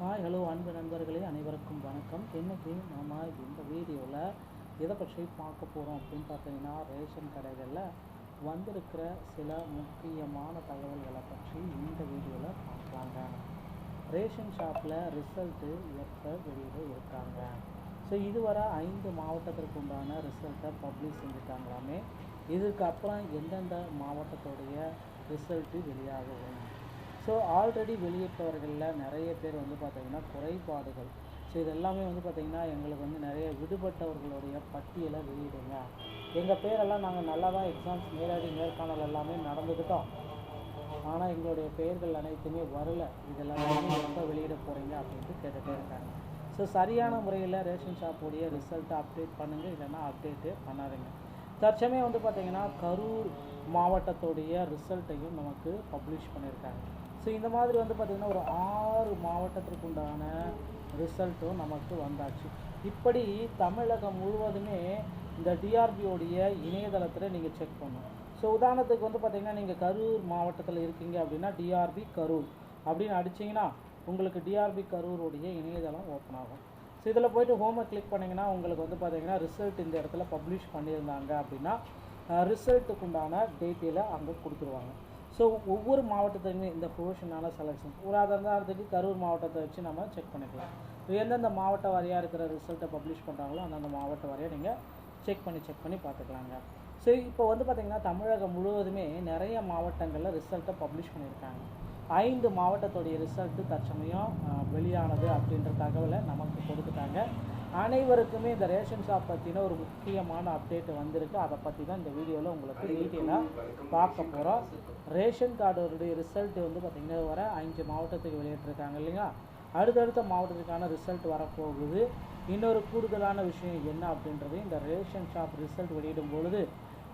Hi hello அன்பு நண்பர்களே, அனைவருக்கும் வணக்கம். இன்றைக்கி நாம் இந்த வீடியோவில் எதை பற்றி பார்க்க போகிறோம் அப்படின்னு பார்த்தீங்கன்னா, ரேஷன் கடைகளில் வந்திருக்கிற சில முக்கியமான தகவல்களை பற்றி இந்த வீடியோவில் பார்க்கலாங்க. ரேஷன் ஷாப்பில் ரிசல்ட்டு எப்போ வெளியிட இருக்காங்க. ஸோ இதுவரை 5 மாவட்டத்திற்கு உண்டான ரிசல்ட்டை பப்ளிஷ் செஞ்சுட்டாங்களாமே. இதுக்கப்புறம் எந்தெந்த மாவட்டத்துடைய ரிசல்ட்டு வெளியாகும். ஸோ ஆல்ரெடி வெளியிட்டவர்களில் நிறைய பேர் பார்த்திங்கன்னா குறைபாடுகள். ஸோ இதெல்லாமே பார்த்திங்கன்னா எங்களுக்கு நிறைய விடுபட்டவர்களுடைய பட்டியலை வெளியிடுங்க. எங்கள் பேரெல்லாம் நாங்கள் நல்லா தான் எக்ஸாம்ஸ் நேர்காணல் எல்லாமே நடந்துக்கிட்டோம். ஆனால் எங்களுடைய பெயர்கள் அனைத்துமே வரல. இதெல்லாம் எப்போ வெளியிட போகிறீங்க அப்படின்ட்டு கேட்டுகிட்டே இருக்காங்க. ஸோ சரியான முறையில் ரேஷன் ஷாப்புடைய ரிசல்ட்டை அப்டேட் பண்ணுங்கள், இல்லைன்னா அப்டேட்டே பண்ணாதீங்க. தற்சமயம் பார்த்திங்கன்னா கரூர் மாவட்டத்துடைய ரிசல்ட்டையும் நமக்கு பப்ளிஷ் பண்ணியிருக்காங்க. ஸோ இந்த மாதிரி பார்த்திங்கன்னா ஒரு 6 மாவட்டத்திற்கு உண்டான ரிசல்ட்டும் நமக்கு வந்தாச்சு. இப்படி தமிழகம் முழுவதுமே இந்த டிஆர்பியோடைய இணையதளத்தில் நீங்கள் செக் பண்ணணும். ஸோ உதாரணத்துக்கு பார்த்திங்கன்னா நீங்கள் கரூர் மாவட்டத்தில் இருக்கீங்க அப்படின்னா டிஆர்பி கரூர் அப்படின்னு அடிச்சிங்கன்னா உங்களுக்கு டிஆர்பி கரூருடைய இணையதளம் ஓப்பன் ஆகும். ஸோ இதில் போய்ட்டு ஹோமை கிளிக் பண்ணிங்கன்னா உங்களுக்கு பார்த்திங்கன்னா ரிசல்ட் இந்த இடத்துல பப்ளிஷ் பண்ணியிருந்தாங்க அப்படின்னா ரிசல்ட்டுக்கு உண்டான டீட்டெயிலை அங்கே கொடுத்துருவாங்க. ஸோ ஒவ்வொரு மாவட்டத்துக்குமே இந்த ப்ரொஃபஷனலான செலெக்ஷன் உதாரணத்துக்கு கரூர் மாவட்டத்தை வச்சு நம்ம செக் பண்ணிக்கலாம். எந்தெந்த மாவட்ட வாரியாக இருக்கிற ரிசல்ட்டை பப்ளிஷ் பண்ணுறாங்களோ அந்தந்த மாவட்ட வாரியாக நீங்கள் செக் பண்ணி பார்த்துக்கலாங்க. ஸோ இப்போ பார்த்திங்கன்னா தமிழகம் முழுவதுமே நிறைய மாவட்டங்களில் ரிசல்ட்டை பப்ளிஷ் பண்ணியிருக்காங்க. 5 மாவட்டத்துடைய ரிசல்ட்டு தற்சமயம் வெளியானது அப்படின்ற தகவலை நமக்கு கொடுத்துட்டாங்க. அனைவருக்குமே இந்த ரேஷன் ஷாப் பற்றின ஒரு முக்கியமான அப்டேட் வந்திருக்கு. அதை பற்றி தான் இந்த வீடியோவில் உங்களுக்கு டீட்டெயிலாக பார்க்க போகிறோம். ரேஷன் கார்டோடைய ரிசல்ட் பார்த்திங்கன்னா வர 5 மாவட்டத்துக்கு வெளியிட்டிருக்காங்க இல்லைங்களா. அடுத்தடுத்த மாவட்டத்துக்கான ரிசல்ட் வரப்போகுது. இன்னொரு கூடுதலான விஷயம் என்ன அப்படின்றது, இந்த ரேஷன் ஷாப் ரிசல்ட் வெளியிடும் பொழுது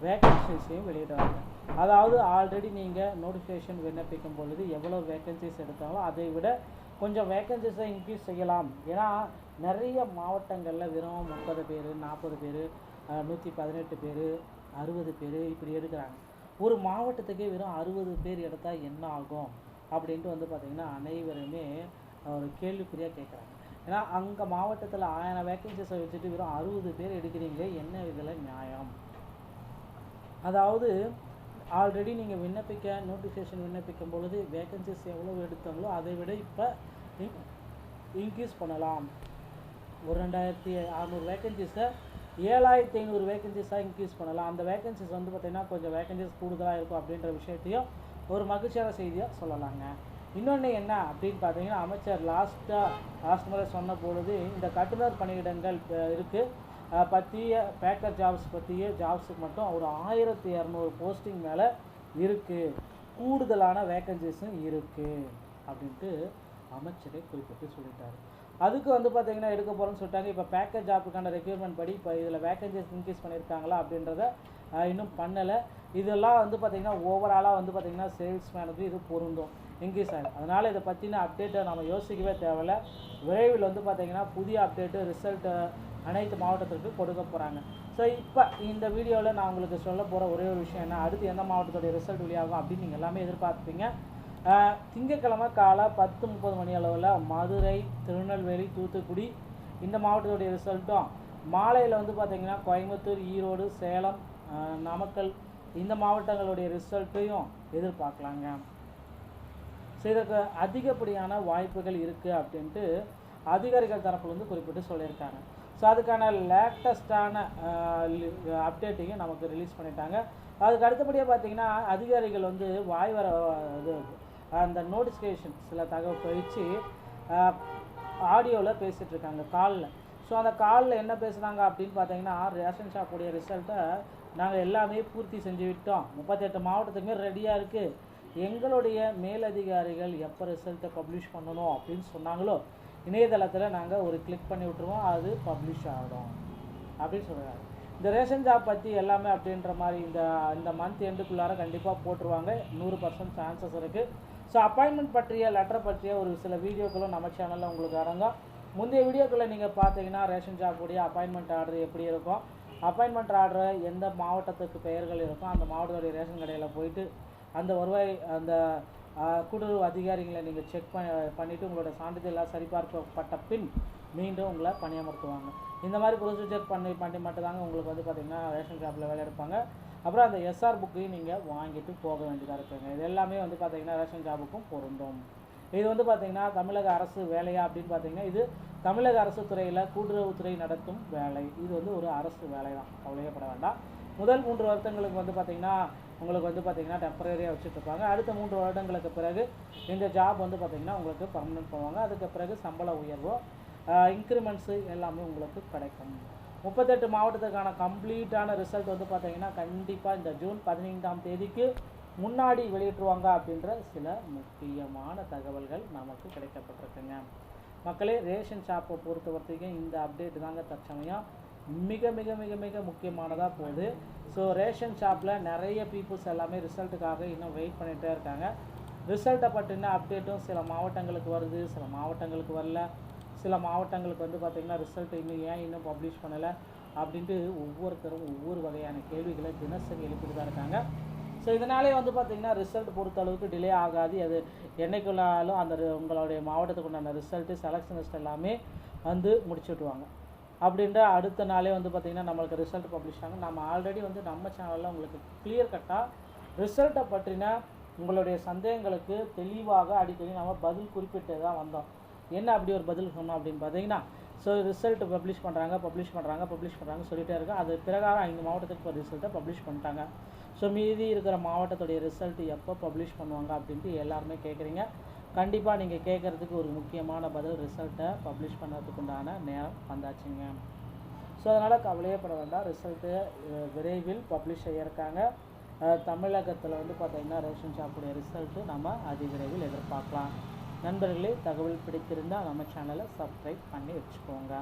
வேக்கன்சிஸையும் வெளியிடுவாங்க. அதாவது ஆல்ரெடி நீங்கள் நோட்டிஃபிகேஷன் விண்ணப்பிக்கும் பொழுது எவ்வளோ வேக்கன்சிஸ் எடுத்தாலும் அதை விட கொஞ்சம் வேக்கன்சிஸை இன்க்ரீஸ் செய்யலாம். ஏன்னா நிறைய மாவட்டங்களில் வெறும் 30 பேர், 40 பேர், 118 பேர், 60 பேர் இப்படி எடுக்கிறாங்க. ஒரு மாவட்டத்துக்கே வெறும் 60 பேர் எடுத்தால் என்ன ஆகும் அப்படின்ட்டு பார்த்திங்கன்னா அனைவருமே ஒரு கேள்விக்குறியாக கேட்குறாங்க. ஏன்னா அங்கே மாவட்டத்தில் 1000 வேக்கன்சிஸை வச்சுட்டு வெறும் 60 பேர் எடுக்கிறீங்க, என்ன இதில் நியாயம்? அதாவது ஆல்ரெடி நீங்கள் நோட்டிஃபிகேஷன் விண்ணப்பிக்கும் பொழுது வேக்கன்சிஸ் எவ்வளோ எடுத்தாங்களோ அதை விட இப்போ இன்க்ரீஸ் பண்ணலாம். ஒரு 2600 வேக்கன்சிஸை 7500 வேக்கன்சிஸாக இன்க்ரீஸ் பண்ணலாம். அந்த வேக்கன்சிஸ் பார்த்திங்கன்னா கொஞ்சம் வேக்கன்சிஸ் கூடுதலாக இருக்கும் அப்படின்ற விஷயத்தையும் ஒரு மகிழ்ச்சியான செய்தியாக சொல்லலாங்க. இன்னொன்று என்ன அப்படின்னு பார்த்தீங்கன்னா, அமைச்சர் லாஸ்ட் முறை சொன்ன பொழுது இந்த கட்டுநர் பணியிடங்கள் இருக்குது பற்றிய பேக்கர் ஜாப்ஸ் பற்றிய ஜாப்ஸுக்கு மட்டும் ஒரு 1200 போஸ்டிங் மேலே இருக்குது, கூடுதலான வேக்கன்சிஸும் இருக்குது அப்படின்ட்டு அமைச்சரே குறிப்பிட்டு சொல்லிட்டார். அதுக்கு பார்த்திங்கன்னா எடுக்க போகிறோன்னு சொல்லிட்டாங்க. இப்போ பேக்கர் ஜாப்புக்கான ரெக்யூர்மெண்ட் படி இப்போ இதில் வேக்கன்சிஸ் இன்க்ரீஸ் பண்ணியிருக்காங்களா அப்படின்றத இன்னும் பண்ணலை. இதெல்லாம் பார்த்திங்கன்னா ஓவராலாக பார்த்திங்கன்னா சேல்ஸ்மேனுக்கு இது பொருந்தும், இன்க்ரீஸ் ஆகும். அதனால் இதை பற்றின அப்டேட்டை நம்ம யோசிக்கவே தேவையில்லை. விரைவில் பார்த்திங்கன்னா புதிய அப்டேட்டு ரிசல்ட்டு அனைத்து மாவட்டத்திற்கு கொடுக்க போகிறாங்க. ஸோ இப்போ இந்த வீடியோவில் நான் உங்களுக்கு சொல்ல போகிற ஒரே ஒரு விஷயம் என்ன, அடுத்து எந்த மாவட்டத்துடைய ரிசல்ட் வெளியாகும் அப்படின்னு நீங்கள் எல்லாமே எதிர்பார்ப்பீங்க. திங்கட்கிழமை காலை 10:30 மணி அளவில் மதுரை, திருநெல்வேலி, தூத்துக்குடி இந்த மாவட்டத்துடைய ரிசல்ட்டும், மாலையில் பார்த்திங்கன்னா கோயம்புத்தூர், ஈரோடு, சேலம், நாமக்கல் இந்த மாவட்டங்களுடைய ரிசல்ட்டையும் எதிர்பார்க்கலாங்க. ஸோ இதற்கு அதிகப்படியான வாய்ப்புகள் இருக்குது அப்படின்ட்டு அதிகாரிகள் தரப்புலேருந்து குறிப்பிட்டு சொல்லியிருக்காங்க. ஸோ அதுக்கான லேட்டஸ்டான அப்டேட்டையும் நமக்கு ரிலீஸ் பண்ணிட்டாங்க. அதுக்கு அடுத்தபடியாக பார்த்திங்கன்னா அதிகாரிகள் வாய் வர அந்த நோட்டிஃபிகேஷன் சில தகவல் கழித்து ஆடியோவில் பேசிகிட்டு இருக்காங்க, காலில். ஸோ அந்த காலில் என்ன பேசுகிறாங்க அப்படின்னு பார்த்தீங்கன்னா, ரேஷன் ஷாப்புடைய ரிசல்ட்டை நாங்கள் எல்லாமே பூர்த்தி செஞ்சு விட்டோம், 38 மாவட்டத்துக்குமே ரெடியாக இருக்குது, எங்களுடைய மேலதிகாரிகள் எப்போ ரிசல்ட்டை பப்ளிஷ் பண்ணணும் அப்படின்னு சொன்னாங்களோ இணையதளத்தில் நாங்கள் ஒரு கிளிக் பண்ணி விட்டுருவோம், அது பப்ளிஷ் ஆகிடும் அப்படின்னு சொல்கிறாங்க. இந்த ரேஷன் ஜாப் பற்றி எல்லாமே அப்படின்ற மாதிரி இந்த மந்த் எண்டுக்குள்ளார கண்டிப்பாக போட்டுருவாங்க, 100% சான்சஸ் இருக்குது. ஸோ அப்பாயின்மெண்ட் பற்றிய லெட்டர் பற்றிய ஒரு சில வீடியோக்களும் நம்ம சேனலில் உங்களுக்கு அரங்கம். முந்தைய வீடியோக்களை நீங்கள் பார்த்தீங்கன்னா ரேஷன் ஜாப்புடைய அப்பாயின்மெண்ட் ஆர்டர் எப்படி இருக்கும், அப்பாயின்மெண்ட் ஆர்டர் எந்த மாவட்டத்துக்கு பெயர்கள் இருக்கும், அந்த மாவட்டத்துடைய ரேஷன் கடையில் போயிட்டு அந்த வருவாய் அந்த கூட்டுறவு அதிகாரிகளை நீங்கள் செக் பண்ணிவிட்டு உங்களோட சான்றிதழ் சரிபார்க்கப்பட்ட பின் மீண்டும் உங்களை பணியமர்த்துவாங்க. இந்த மாதிரி ப்ரொசீஜர் பண்ணி மட்டும்தாங்க உங்களுக்கு வந்து பார்த்திங்கன்னா ரேஷன் ஷாப்பில் வேலை எடுப்பாங்க. அப்புறம் அந்த எஸ்ஆர் புக்கையும் நீங்கள் வாங்கிட்டு போக வேண்டியதாக இருக்குங்க. இது எல்லாமே வந்து பார்த்திங்கன்னா ரேஷன் ஷாப்புக்கும் பொருந்தும். இது வந்து பார்த்திங்கன்னா தமிழக அரசு வேலையா அப்படின்னு பார்த்திங்கன்னா இது தமிழக அரசு துறையில் கூட்டுறவுத்துறை நடத்தும் வேலை. இது வந்து ஒரு அரசு வேலை தான், கவலையப்பட வேண்டாம். முதல் 3 வருடங்களுக்கு வந்து பார்த்திங்கன்னா உங்களுக்கு வந்து பார்த்திங்கன்னா டெம்பரரியாக வச்சுட்ருப்பாங்க. அடுத்த 3 வருடங்களுக்கு பிறகு இந்த ஜாப் வந்து பார்த்திங்கன்னா உங்களுக்கு பர்மனெண்ட் போவாங்க. அதுக்கு பிறகு சம்பள உயர்வோ இன்க்ரிமெண்ட்ஸு எல்லாமே உங்களுக்கு கிடைக்கும். 38 மாவட்டத்துக்கான கம்ப்ளீட்டான ரிசல்ட் வந்து பார்த்திங்கன்னா கண்டிப்பாக இந்த ஜூன் 15ஆம் தேதிக்கு முன்னாடி வெளியிட்டுருவாங்க அப்படின்ற சில முக்கியமான தகவல்கள் நமக்கு கிடைக்கப்பட்டிருக்குங்க. மக்களே, ரேஷன் ஷாப்பை பொறுத்த வரைக்கும் இந்த அப்டேட் தாங்க தற்சமயம் மிக மிக மிக மிக முக்கியமானதாக போகுது. ஸோ ரேஷன் ஷாப்பில் நிறைய பீப்புள்ஸ் எல்லாமே ரிசல்ட்டுக்காக இன்னும் வெயிட் பண்ணிகிட்டே இருக்காங்க. ரிசல்ட்டை பற்றின அப்டேட்டும் சில மாவட்டங்களுக்கு வருது, சில மாவட்டங்களுக்கு வரல. சில மாவட்டங்களுக்கு வந்து பார்த்திங்கன்னா ரிசல்ட் இன்னும் பப்ளிஷ் பண்ணலை அப்படின்ட்டு ஒவ்வொருத்தரும் ஒவ்வொரு வகையான கேள்விகளை தினசரி எழுப்பிட்டு தான் இருக்காங்க. ஸோ இதனாலே வந்து பார்த்திங்கன்னா ரிசல்ட் பொறுத்தளவுக்கு டிலே ஆகாது. அது என்றைக்குள்ளாலும் அந்த உங்களுடைய மாவட்டத்துக்கு உண்டான ரிசல்ட்டு செலக்ஷன் லிஸ்ட் எல்லாமே வந்து முடிச்சுட்டுவாங்க. அப்படின்ற அடுத்த நாளே வந்து பார்த்திங்கன்னா நம்மளுக்கு ரிசல்ட் பப்ளிஷ் ஆகும். நம்ம ஆல்ரெடி வந்து நம்ம சேனலில் உங்களுக்கு கிளியர் கட்டாக ரிசல்ட்டை பற்றின உங்களுடைய சந்தேகங்களுக்கு தெளிவாக அடிக்கடி நம்ம பதில் குறிப்பிட்டு தான் வந்தோம். என்ன அப்படி ஒரு பதில் சொன்னோம் அப்படின்னு பார்த்தீங்கன்னா, ஸோ ரிசல்ட் பப்ளிஷ் பண்ணுறாங்க சொல்லிகிட்டே இருக்கோம். அது பிரகாரம் 5 மாவட்டத்துக்கு இப்போ ரிசல்ட்டை பப்ளிஷ் பண்ணிட்டாங்க. ஸோ மீதி இருக்கிற மாவட்டத்துடைய ரிசல்ட் எப்போ பப்ளிஷ் பண்ணுவாங்க அப்படின்ட்டு எல்லாருமே கேட்குறீங்க. கண்டிப்பாக நீங்கள் கேட்குறதுக்கு ஒரு முக்கியமான பதில், ரிசல்ட்டை பப்ளிஷ் பண்ணுறதுக்கு உண்டான நேரம் வந்தாச்சுங்க. ஸோ அதனால் கவலையப்பட வேண்டாம். ரிசல்ட்டு விரைவில் பப்ளிஷ் செய்யிருக்காங்க. தமிழகத்தில் வந்து பார்த்திங்கன்னா ரேஷன் ஷாப்புடைய ரிசல்ட்டு நம்ம அதிவிரைவில் எதிர்பார்க்கலாம். நண்பர்களே, தகவல் பிடித்திருந்தால் நம்ம சேனலை சப்ஸ்கிரைப் பண்ணி வச்சுக்கோங்க.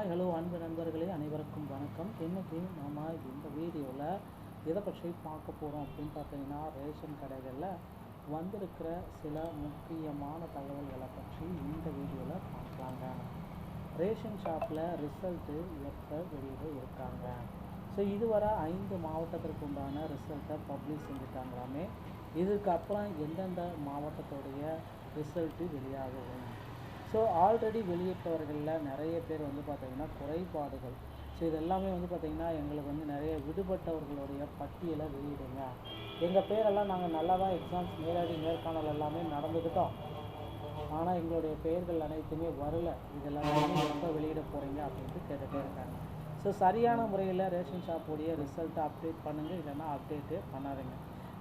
ஹலோ அன்பு நண்பர்களே, அனைவருக்கும் வணக்கம். இன்றைக்கி நாம் இந்த வீடியோவில் எதை பற்றி பார்க்க போகிறோம் அப்படின்னு பார்த்தீங்கன்னா, ரேஷன் கடைகளில் வந்திருக்கிற சில முக்கியமான தகவல்களை பற்றி இந்த வீடியோவில் பார்க்கலாங்க. ரேஷன் ஷாப்பில் ரிசல்ட்டு எப்போ வெளியிட இருக்காங்க. ஸோ இதுவரை 5 மாவட்டத்திற்கு உண்டான ரிசல்ட்டை பப்ளிஷ் செஞ்சுட்டாங்களாமே. இதுக்கப்புறம் எந்தெந்த மாவட்டத்துடைய ரிசல்ட்டு வெளியாகும். ஸோ ஆல்ரெடி வெளியிட்டவர்களில் நிறைய பேர் வந்து பார்த்திங்கன்னா குறைபாடுகள். ஸோ இது எல்லாமே வந்து பார்த்திங்கன்னா எங்களுக்கு வந்து நிறைய விடுபட்டவர்களுடைய பட்டியலை வெளியிடுங்க. எங்கள் பேரெல்லாம் நாங்கள் நல்லா தான் எக்ஸாம்ஸ் நேர்காணல் எல்லாமே நடந்துக்கிட்டோம். ஆனால் எங்களுடைய பெயர்கள் அனைத்துமே வரல. இதெல்லாம் எப்போ வெளியிட போகிறீங்க அப்படின்ட்டு கேட்டுகிட்டே இருக்காங்க. ஸோ சரியான முறையில் ரேஷன் ஷாப்புடைய ரிசல்ட்டை அப்டேட் பண்ணுங்கள், இல்லைன்னா அப்டேட்டு பண்ணாதீங்க.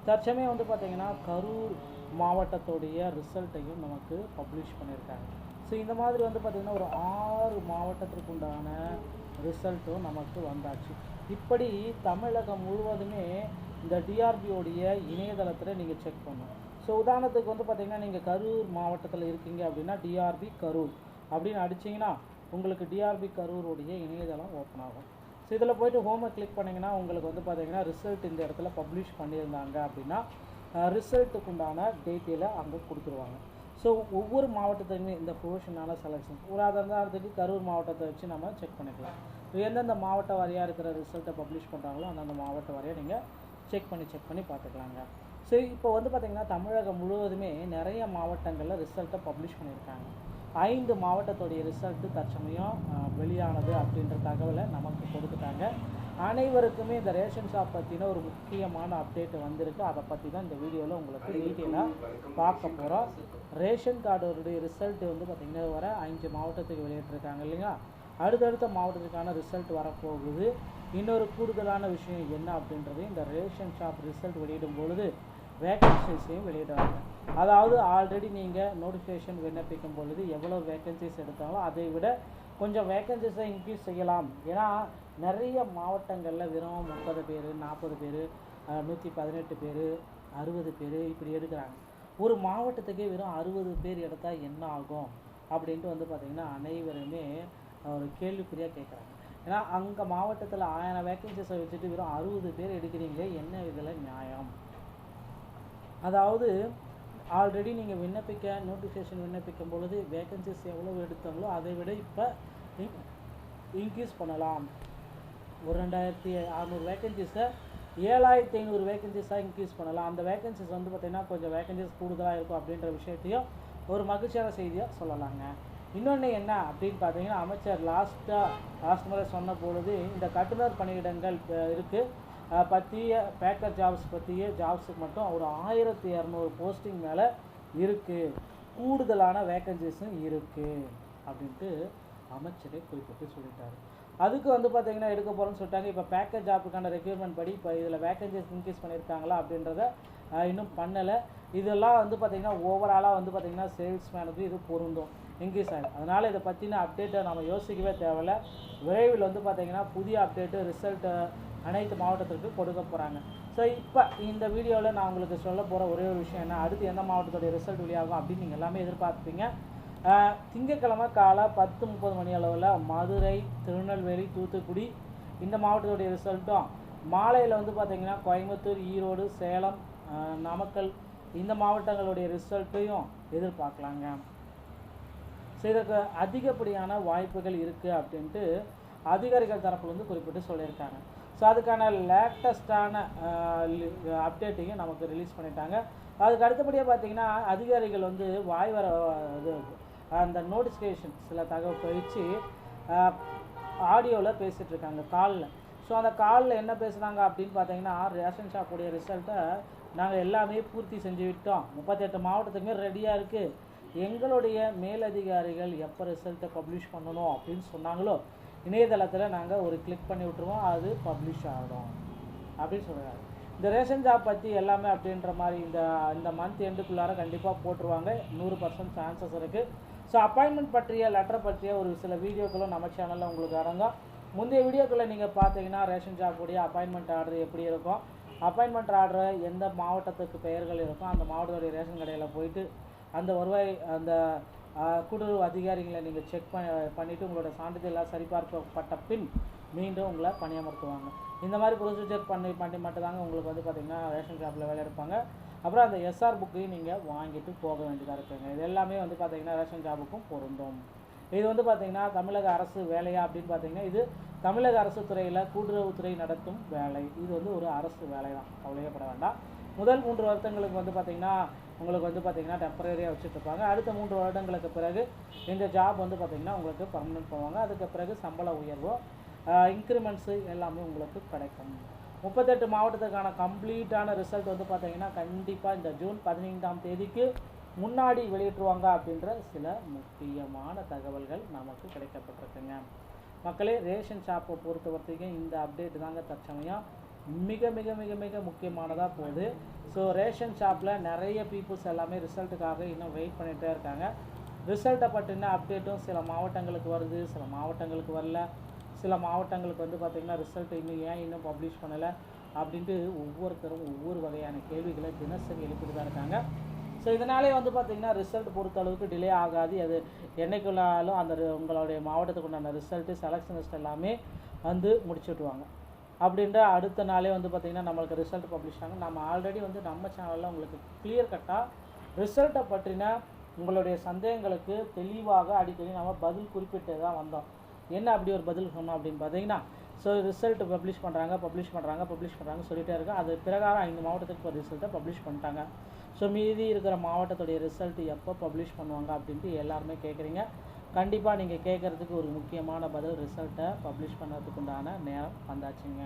தற்சமயம் வந்து பார்த்திங்கன்னா கரூர் மாவட்டத்துடைய ரிசல்ட்டையும் நமக்கு பப்ளிஷ் பண்ணியிருக்காங்க. ஸோ இந்த மாதிரி வந்து பார்த்திங்கன்னா ஒரு 6 மாவட்டத்திற்கு உண்டான ரிசல்ட்டும் நமக்கு வந்தாச்சு. இப்படி தமிழகம் முழுவதுமே இந்த டிஆர்பியோடைய இணையதளத்தில் நீங்கள் செக் பண்ணணும். ஸோ உதாரணத்துக்கு வந்து பார்த்திங்கன்னா நீங்கள் கரூர் மாவட்டத்தில் இருக்கீங்க அப்படின்னா டிஆர்பி கரூர் அப்படின்னு அடிச்சிங்கன்னா உங்களுக்கு டிஆர்பி கரூருடைய இணையதளம் ஓப்பன் ஆகும். ஸோ இதில் போய்ட்டு ஹோமை கிளிக் பண்ணிங்கன்னா உங்களுக்கு வந்து பார்த்திங்கன்னா ரிசல்ட் இந்த இடத்துல பப்ளிஷ் பண்ணியிருந்தாங்க அப்படின்னா ரிசல்ட்டுக்கு உண்டான டீட்டெயிலை அங்கே கொடுத்துருவாங்க. ஸோ ஒவ்வொரு மாவட்டத்துக்குமே இந்த ப்ரொஃபஷனான செலெக்ஷன் உதாரணத்துக்கு கரூர் மாவட்டத்தை வச்சு நம்ம செக் பண்ணிக்கலாம். எந்தெந்த மாவட்ட வாரியாக இருக்கிற ரிசல்ட்டை பப்ளிஷ் பண்ணுறாங்களோ அந்தந்த மாவட்ட வாரியாக நீங்கள் செக் பண்ணி பார்த்துக்கலாங்க. ஸோ இப்போ வந்து பார்த்திங்கன்னா தமிழகம் முழுவதுமே நிறைய மாவட்டங்களில் ரிசல்ட்டை பப்ளிஷ் பண்ணியிருக்காங்க. 5 மாவட்டத்துடைய ரிசல்ட்டு தற்சமயம் வெளியானது அப்படின்ற தகவலை நமக்கு கொடுத்துட்டாங்க. அனைவருக்குமே இந்த ரேஷன் ஷாப் பற்றின ஒரு முக்கியமான அப்டேட் வந்திருக்கு. அதை பற்றி தான் இந்த வீடியோவில் உங்களுக்கு டீட்டெயிலாக பார்க்க போகிறோம். ரேஷன் கார்டோடைய ரிசல்ட்டு வந்து பார்த்திங்கன்னா வர 5 மாவட்டத்துக்கு வெளியிட்டிருக்காங்க இல்லைங்களா. அடுத்தடுத்த மாவட்டத்துக்கான ரிசல்ட் வரப்போகுது. இன்னொரு கூடுதலான விஷயம் என்ன அப்படின்றது, இந்த ரேஷன் ஷாப் ரிசல்ட் வெளியிடும் பொழுது வேக்கன்சிஸையும் வெளியிடுவாங்க. அதாவது ஆல்ரெடி நீங்கள் நோட்டிஃபிகேஷன் விண்ணப்பிக்கும் பொழுது எவ்வளோ வேக்கன்சிஸ் எடுத்தாங்களோ அதை விட கொஞ்சம் வேக்கன்சிஸை இன்க்ரீஸ் செய்யலாம். ஏன்னா நிறைய மாவட்டங்களில் வெறும் 30 பேர், 40 பேர், 118 பேர், 60 பேர் இப்படி எடுக்கிறாங்க. ஒரு மாவட்டத்துக்கே வெறும் 60 பேர் எடுத்தால் என்ன ஆகும் அப்படின்ட்டு வந்து பார்த்திங்கன்னா அனைவருமே ஒரு கேள்விக்குறியாக கேட்குறாங்க. ஏன்னா அங்கே மாவட்டத்தில் 1000 வேக்கன்சிஸை வச்சுட்டு வெறும் 60 பேர் எடுக்கிறீங்களே, என்ன இதில் நியாயம்? அதாவது ஆல்ரெடி நீங்கள் நோட்டிஃபிகேஷன் விண்ணப்பிக்கும் பொழுது வேகன்சிஸ் எவ்வளோ எடுத்தாங்களோ அதை விட இப்போ இன்க்ரீஸ் பண்ணலாம். ஒரு 2600 வேகன்சிஸை 7500 வேகன்சிஸாக இன்க்ரீஸ் பண்ணலாம். அந்த வேகன்சிஸ் வந்து பார்த்திங்கன்னா கொஞ்சம் வேகன்சிஸ் கூடுதலாக இருக்கும் அப்படின்ற விஷயத்தையும் ஒரு மகிழ்ச்சியான செய்தியாக சொல்லலாங்க. இன்னொன்று என்ன அப்படின்னு பார்த்தீங்கன்னா, அமைச்சர் லாஸ்ட் முறை சொன்ன பொழுது இந்த கட்டுநர் பணியிடங்கள் இருக்குது பற்றிய பேக்கர் ஜாப்ஸ் பற்றிய ஜாப்ஸுக்கு மட்டும் ஒரு 1200 போஸ்டிங் மேலே இருக்குது, கூடுதலான வேக்கன்சிஸும் இருக்குது அப்படின்ட்டு அமைச்சரே குறிப்பிட்டு சொல்லிட்டார். அதுக்கு வந்து பார்த்திங்கன்னா எடுக்க போகிறோன்னு சொல்லிட்டாங்க. இப்போ பேக்கர் ஜாப்புக்கான ரெக்யூர்மெண்ட் படி இப்போ இதில் வேக்கன்சிஸ் இன்க்ரீஸ் பண்ணியிருக்காங்களா அப்படின்றத இன்னும் பண்ணலை. இதெல்லாம் வந்து பார்த்திங்கன்னா ஓவராலாக வந்து பார்த்திங்கன்னா சேல்ஸ்மேனுக்கு இது பொருந்தும், இன்க்ரீஸ் ஆகும். அதனால் இதை பற்றின அப்டேட்டை நம்ம யோசிக்கவே தேவையில்லை. விரைவில் வந்து பார்த்திங்கன்னா புதிய அப்டேட்டு ரிசல்ட்டு அனைத்து மாவட்டத்திற்கு கொடுக்க போகிறாங்க. ஸோ இப்போ இந்த வீடியோவில் நான் உங்களுக்கு சொல்ல போகிற ஒரே ஒரு விஷயம் என்ன, அடுத்து எந்த மாவட்டத்துடைய ரிசல்ட் வெளியாகும் அப்படின்னு நீங்கள் எல்லாமே எதிர்பார்ப்பீங்க. திங்கட்கிழமை காலை 10:30 மணி அளவில் மதுரை, திருநெல்வேலி, தூத்துக்குடி இந்த மாவட்டத்துடைய ரிசல்ட்டும், மாலையில் வந்து பார்த்திங்கன்னா கோயம்புத்தூர், ஈரோடு, சேலம், நாமக்கல் இந்த மாவட்டங்களுடைய ரிசல்ட்டையும் எதிர்பார்க்கலாங்க. ஸோ இதற்கு அதிகப்படியான வாய்ப்புகள் இருக்குது அப்படின்ட்டு அதிகாரிகள் தரப்பில் வந்து குறிப்பிட்டு சொல்லியிருக்காங்க. ஸோ அதுக்கான லேட்டஸ்டான அப்டேட்டையும் நமக்கு ரிலீஸ் பண்ணிட்டாங்க. அதுக்கு அடுத்தபடியாக பார்த்திங்கன்னா அதிகாரிகள் வந்து இது அந்த நோட்டிஃபிகேஷன் சில தகவல் கழித்து ஆடியோவில் பேசிகிட்ருக்காங்க காலில். ஸோ அந்த காலில் என்ன பேசுகிறாங்க அப்படின்னு பார்த்தீங்கன்னா, ரேஷன் ஷாப்புடைய ரிசல்ட்டை நாங்கள் எல்லாமே பூர்த்தி செஞ்சு விட்டோம், 38 மாவட்டத்துக்குமே ரெடியாக இருக்குது, எங்களுடைய மேலதிகாரிகள் எப்போ ரிசல்ட்டை பப்ளிஷ் பண்ணணும் அப்படின்னு சொன்னாங்களோ இணையதளத்தில் நாங்கள் ஒரு கிளிக் பண்ணி விட்டுருவோம், அது பப்ளிஷ் ஆகிடும் அப்படின்னு சொல்கிறாங்க. இந்த ரேஷன் ஜாப் பற்றி எல்லாமே அப்படின்ற மாதிரி இந்த மந்த் எண்டுக்குள்ளார கண்டிப்பாக போட்டுருவாங்க, 100% சான்சஸ் இருக்குது. ஸோ அப்பாயின்மெண்ட் பற்றிய லெட்டர் பற்றிய ஒரு சில வீடியோக்களும் நம்ம சேனலில் உங்களுக்கு அடங்கும். முந்தைய வீடியோக்களை நீங்கள் பார்த்தீங்கன்னா ரேஷன் ஜாப்புடைய அப்பாயின்மெண்ட் ஆர்டர் எப்படி இருக்கும், அப்பாயின்மெண்ட் ஆர்டர் எந்த மாவட்டத்துக்கு பெயர்கள் இருக்கும், அந்த மாவட்டத்துடைய ரேஷன் கடையில் போயிட்டு அந்த வருவாய் அந்த கூட்டுறவு அதிகாரிகளை நீங்கள் செக் பண்ணிவிட்டு உங்களோட சான்றிதழ் சரிபார்க்கப்பட்ட பின் மீண்டும் உங்களை பணியமர்த்துவாங்க. இந்த மாதிரி ப்ரொசீஜர் பண்ணி மட்டும்தாங்க உங்களுக்கு வந்து பார்த்திங்கன்னா ரேஷன் ஷாப்பில் வேலை எடுப்பாங்க. அப்புறம் அந்த எஸ்ஆர் புக்கையும் நீங்கள் வாங்கிட்டு போக வேண்டியதாக இருக்குங்க. இது எல்லாமே வந்து பார்த்திங்கன்னா ரேஷன் ஜாபுக்கும் பொருந்தும். இது வந்து பார்த்திங்கன்னா தமிழக அரசு வேலையா அப்படின்னு பார்த்திங்கன்னா, இது தமிழக அரசு துறையில் கூட்டுறவுத்துறை நடத்தும் வேலை. இது வந்து ஒரு அரசு வேலை தான், கவலையப்பட வேண்டாம். முதல் 3 வருடங்களுக்கு வந்து பார்த்திங்கன்னா உங்களுக்கு வந்து பார்த்திங்கன்னா டெம்பரரியாக வச்சுட்ருப்பாங்க. அடுத்த 3 வருடங்களுக்கு பிறகு இந்த ஜாப் வந்து பார்த்திங்கன்னா உங்களுக்கு பர்மனெண்ட் போவாங்க. அதுக்கு பிறகு சம்பள உயர்வோ இன்க்ரிமெண்ட்ஸு எல்லாமே உங்களுக்கு கிடைக்கும். 38 மாவட்டத்துக்கான கம்ப்ளீட்டான ரிசல்ட் வந்து பார்த்திங்கன்னா கண்டிப்பாக இந்த ஜூன் 15ஆம் தேதிக்கு முன்னாடி வெளியிட்டுருவாங்க அப்படின்ற சில முக்கியமான தகவல்கள் நமக்கு கிடைக்கப்பட்டிருக்குங்க. மக்களே, ரேஷன் ஷாப்பை பொறுத்த வரைக்கும் இந்த அப்டேட் தாங்க தற்சமயம் மிக மிக மிக மிக முக்கியமானதாக போகுது. ஸோ ரேஷன் ஷாப்பில் நிறைய பீப்புள்ஸ் எல்லாமே ரிசல்ட்டுக்காக இன்னும் வெயிட் பண்ணிகிட்டே இருக்காங்க. ரிசல்ட்டை பற்றின அப்டேட்டும் சில மாவட்டங்களுக்கு வருது, சில மாவட்டங்களுக்கு வரல. சில மாவட்டங்களுக்கு வந்து பார்த்திங்கன்னா ரிசல்ட் இன்னும் பப்ளிஷ் பண்ணலை அப்படின்ட்டு ஒவ்வொருத்தரும் ஒவ்வொரு வகையான கேள்விகளை தினசரி எழுப்பிட்டு தான் இருக்காங்க. ஸோ இதனாலே வந்து பார்த்திங்கன்னா ரிசல்ட் பொறுத்தளவுக்கு டிலே ஆகாது. அது என்றைக்குள்ளாலும் அந்த உங்களுடைய மாவட்டத்துக்கு உண்டான ரிசல்ட்டு செலக்ஷன் லிஸ்ட் எல்லாமே வந்து முடிச்சுட்டுவாங்க. அப்படின்ற அடுத்த நாளே வந்து பார்த்திங்கன்னா நம்மளுக்கு ரிசல்ட் பப்ளிஷ் ஆகும். நம்ம ஆல்ரெடி வந்து நம்ம சேனலில் உங்களுக்கு கிளியர் கட்டாக ரிசல்ட்டை பற்றின உங்களுடைய சந்தேகங்களுக்கு தெளிவாக அடிக்கடி நம்ம பதில் குறிப்பிட்டு தான் வந்தோம். என்ன அப்படி ஒரு பதில் சொன்னோம் அப்படின்னு பார்த்தீங்கன்னா, ஸோ ரிசல்ட் பப்ளிஷ் பண்ணுறாங்க சொல்லிகிட்டே இருக்கோம். அது பிரகாரம் 5 மாவட்டத்துக்கு ஒரு ரிசல்ட்டை பப்ளிஷ் பண்ணிட்டாங்க. ஸோ மீதி இருக்கிற மாவட்டத்துடைய ரிசல்ட் எப்போ பப்ளிஷ் பண்ணுவாங்க அப்படின்ட்டு எல்லாருமே கேட்குறீங்க. கண்டிப்பாக நீங்கள் கேட்குறதுக்கு ஒரு முக்கியமான பதில், ரிசல்ட்டை பப்ளிஷ் பண்ணுறதுக்கு உண்டான நேரம் வந்தாச்சுங்க.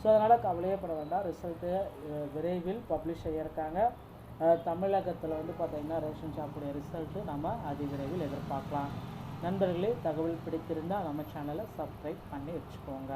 ஸோ அதனால் கவலையப்பட வேண்டாம், ரிசல்ட்டு விரைவில் பப்ளிஷ் செய்யிருக்காங்க. தமிழகத்தில் வந்து பார்த்திங்கன்னா ரேஷன் ஷாப்புடைய ரிசல்ட்டு நம்ம அதிவிரைவில் எதிர்பார்க்கலாம். நண்பர்களே, தகவல் பிடித்திருந்தால் நம்ம சேனலை சப்ஸ்கிரைப் பண்ணி வச்சுக்கோங்க.